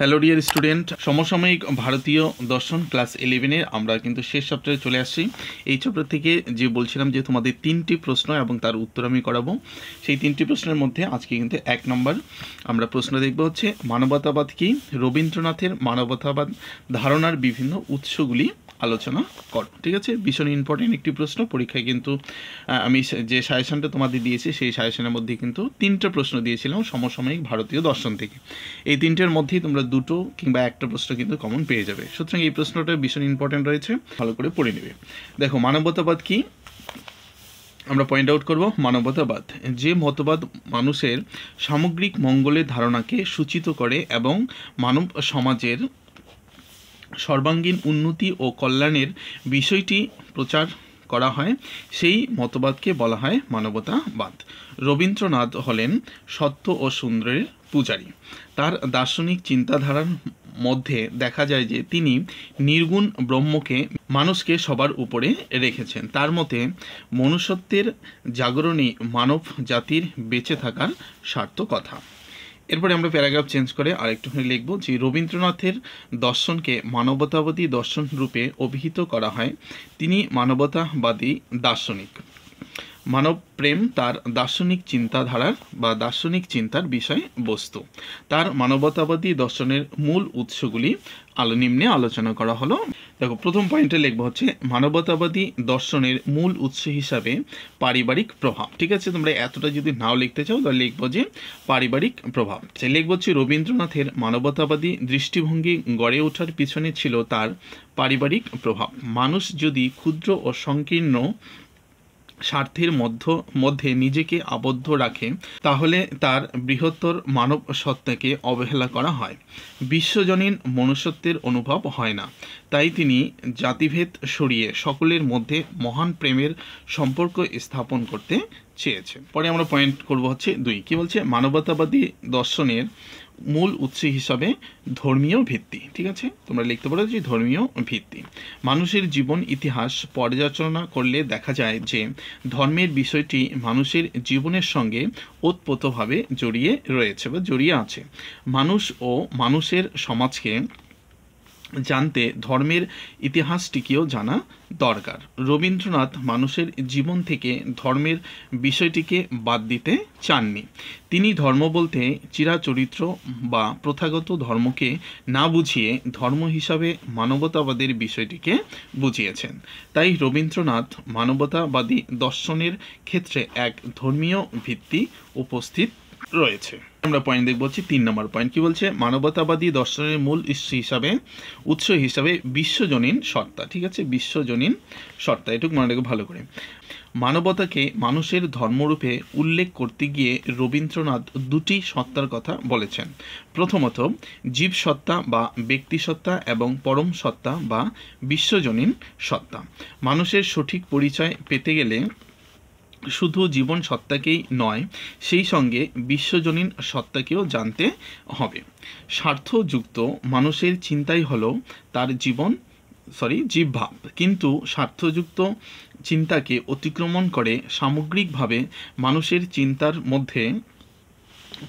Hello dear student, সমসাময়িক ভারতীয় দর্শন ক্লাস 11-এর আমরা কিন্তু শেষ চ্যাপ্টারে চলে আসছি। এই চ্যাপ্টার থেকে যে বলছিলাম যে তোমাদের 3টি প্রশ্ন এবং তার উত্তর আমি করাবো। সেই 3টি প্রশ্নের মধ্যে আজকে কিন্তু 1 নম্বর আমরা প্রশ্ন দেখব হচ্ছে মানবতাবাদ কি, রবীন্দ্রনাথের মানবতাবাদ ধারণার বিভিন্ন উৎসগুলি আলোচনা করো। ঠিক আছে, ভীষণ ইম্পর্টেন্ট একটি প্রশ্ন। পরীক্ষায় কিন্তু আমি যে সাজেশনটা তোমাদের দিয়েছি সেই সাজেশনের মধ্যে কিন্তু 3টে প্রশ্ন দিয়েছিলাম সমসাময়িক ভারতীয় দর্শন থেকে। এই 3টের মধ্যেই তোমরা 2টো কিংবা একটা প্রশ্ন কিন্তু কমন পেয়ে যাবে। সুতরাং এই প্রশ্নটা ভীষণ ইম্পর্টেন্ট রয়েছে, ভালো করে পড়ে নেবে। দেখো, মানবতাবাদ কি আমরা পয়েন্ট আউট করব। মানবতাবাদ যে মতবাদ মানুষের সামগ্রিক মঙ্গলের ধারণাকে সূচিত করে এবং মানব সমাজের সর্বাঙ্গীন উন্নতি ও কল্যাণের বিষয়টি প্রচার করা হয়, সেই মতবাদকে বলা হয় মানবতাবাদ। রবীন্দ্রনাথ হলেন সত্য ও সুন্দরের পূজারী। তার দার্শনিক চিন্তাধারার মধ্যে দেখা যায় যে তিনি নির্গুণ ব্রহ্মকে মানুষকে সবার উপরে রেখেছেন। তার মতে মনুষ্যত্বের জাগরণই মানব জাতির বেঁচে থাকার সার্থকতা। এরপরে আমরা প্যারাগ্রাফ চেঞ্জ করে আরেকটুখানি লিখব যে রবীন্দ্রনাথের দর্শনকে মানবতাবাদী দর্শন রূপে অভিহিত করা হয়। তিনি মানবতাবাদী দার্শনিক। মানব প্রেম তার দার্শনিক চিন্তাধারার বা দার্শনিক চিন্তার বিষয় বস্তু। তার মানবতাবাদী দর্শনের মূল উৎসগুলি নিম্নে আলোচনা করা হলো। দেখো, প্রথম পয়েন্টে লিখব হচ্ছে মানবতাবাদী দর্শনের মূল উৎস হিসাবে পারিবারিক প্রভাব। ঠিক আছে, তোমরা এতটা যদি নাও লিখতে চাও তাহলে লিখবো যে পারিবারিক প্রভাব। লিখবো হচ্ছে রবীন্দ্রনাথের মানবতাবাদী দৃষ্টিভঙ্গি গড়ে ওঠার পিছনে ছিল তার পারিবারিক প্রভাব। মানুষ যদি ক্ষুদ্র ও সংকীর্ণ স্বার্থের মধ্যে নিজেকে আবদ্ধ রাখে তাহলে তার বৃহত্তর মানব সত্তাকে অবহেলা করা হয়, বিশ্বজনীন মনুষ্যত্বের অনুভব হয় না। তাই তিনি জাতিভেদ সরিয়ে সকলের মধ্যে মহান প্রেমের সম্পর্ক স্থাপন করতে চেয়েছেন। পরে আমরা পয়েন্ট করব হচ্ছে 2। কি বলছে? মানবতাবাদী দর্শনের মূল উৎস হিসাবে ধর্মীয় ভিত্তি। ঠিক আছে, তোমরা লিখতে পারো যে ধর্মীয় ভিত্তি। মানুষের জীবন ইতিহাস পর্যালোচনা করলে দেখা যায় যে ধর্মের বিষয়টি মানুষের জীবনের সঙ্গে ওতপ্রোতভাবে জড়িয়ে রয়েছে বা জড়িয়ে আছে। মানুষ ও মানুষের সমাজকে জানতে ধর্মের ইতিহাসটিকেও জানা দরকার। রবীন্দ্রনাথ মানুষের জীবন থেকে ধর্মের বিষয়টিকে বাদ দিতে চাননি। তিনি ধর্ম বলতে চিরাচরিত্র বা প্রথাগত ধর্মকে না বুঝিয়ে ধর্ম হিসাবে মানবতাবাদের বিষয়টিকে বুঝিয়েছেন। তাই রবীন্দ্রনাথ মানবতাবাদী দর্শনের ক্ষেত্রে এক ধর্মীয় ভিত্তি উপস্থিত রয়েছে। আমরা পয়েন্ট দেখব হচ্ছে 3 নম্বর পয়েন্ট। কি বলছে? মানবতাবাদী দর্শনের মূল উৎস হিসাবে বিশ্বজনীন সত্তা। ঠিক আছে, বিশ্বজনীন সত্তা, এটুকু মনে রাখবে ভালো করে। মানবতাকে মানুষের ধর্মরূপে উল্লেখ করতে গিয়ে রবীন্দ্রনাথ 2টি সত্তার কথা বলেছেন। প্রথমত জীব সত্তা বা ব্যক্তি সত্তা এবং পরম সত্তা বা বিশ্বজনীন সত্তা। মানুষের সঠিক পরিচয় পেতে গেলে শুধু জীবন সত্তাকেই নয়, সেই সঙ্গে বিশ্বজনীন সত্তাকেও জানতে হবে। স্বার্থযুক্ত মানুষের চিন্তাই হলো তার জীবভাব, কিন্তু স্বার্থযুক্ত চিন্তাকে অতিক্রমণ করে সামগ্রিকভাবে মানুষের চিন্তার মধ্যে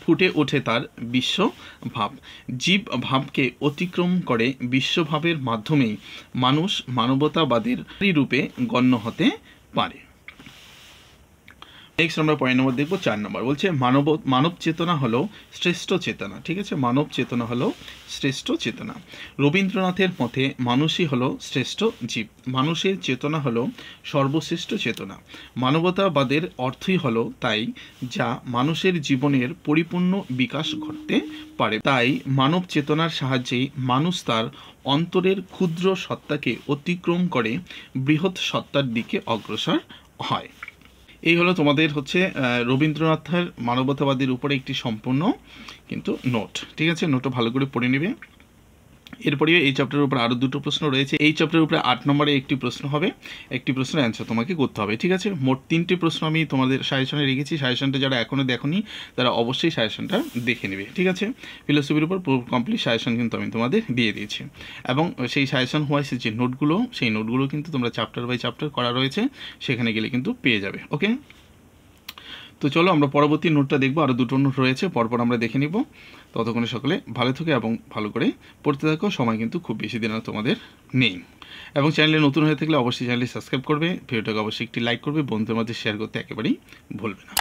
ফুটে ওঠে তার বিশ্বভাব। জীবভাবকে অতিক্রম করে বিশ্বভাবের মাধ্যমেই মানুষ মানবতাবাদের রূপে গণ্য হতে পারে। নেক্সট আমরা পয়েন্ট নম্বর দেখবো 4 নম্বর। বলছে মানব চেতনা হলো শ্রেষ্ঠ চেতনা। ঠিক আছে, মানব চেতনা হলো শ্রেষ্ঠ চেতনা। রবীন্দ্রনাথের মতে মানুষই হলো শ্রেষ্ঠ জীব, মানুষের চেতনা হলো সর্বশ্রেষ্ঠ চেতনা। মানবতাবাদের অর্থই হলো তাই যা মানুষের জীবনের পরিপূর্ণ বিকাশ ঘটতে পারে। তাই মানব চেতনার সাহায্যেই মানুষ তার অন্তরের ক্ষুদ্র সত্তাকে অতিক্রম করে বৃহৎ সত্তার দিকে অগ্রসর হয়। এই হলো তোমাদের হচ্ছে রবীন্দ্রনাথের মানবতাবাদের উপরে একটি সম্পূর্ণ কিন্তু নোট। ঠিক আছে, নোটটা ভালো করে পড়ে নেবে। এরপরে এই চ্যাপ্টারের উপর আরও 2টো প্রশ্ন রয়েছে। এই চ্যাপ্টারের উপরে 8 নম্বরে একটি প্রশ্ন হবে, একটি প্রশ্নের অ্যান্সার তোমাকে করতে হবে। ঠিক আছে, মোট 3টি প্রশ্ন আমি তোমাদের সাজেশনে রেখেছি। সাজেশনটা যারা এখনও দেখোনি তারা অবশ্যই সাজেশনটা দেখে নেবে। ঠিক আছে, ফিলোসফির উপর কমপ্লিট সাজেশন কিন্তু আমি তোমাদের দিয়ে দিয়েছি, এবং সেই সাজেশন ওয়াইজ যে নোটগুলো, সেই নোটগুলো কিন্তু তোমরা চ্যাপ্টার বাই চ্যাপ্টার করা রয়েছে, সেখানে গেলে কিন্তু পেয়ে যাবে। ওকে, তো চলো আমরা পরবর্তী নোটটা দেখবো, আরও দুটো নোট রয়েছে, পরপর আমরা দেখে নিব। ততক্ষণে সকলে ভালো থেকে এবং ভালো করে পড়তে থাকো, সময় কিন্তু খুব বেশি দিন আর তোমাদের নেই। এবং চ্যানেলে নতুন হয়ে থাকলে অবশ্যই চ্যানেলটি সাবস্ক্রাইব করবে, ভিডিওটাকে অবশ্যই একটি লাইক করবে, বন্ধুদের মধ্যে শেয়ার করতে একেবারেই ভুলবে না।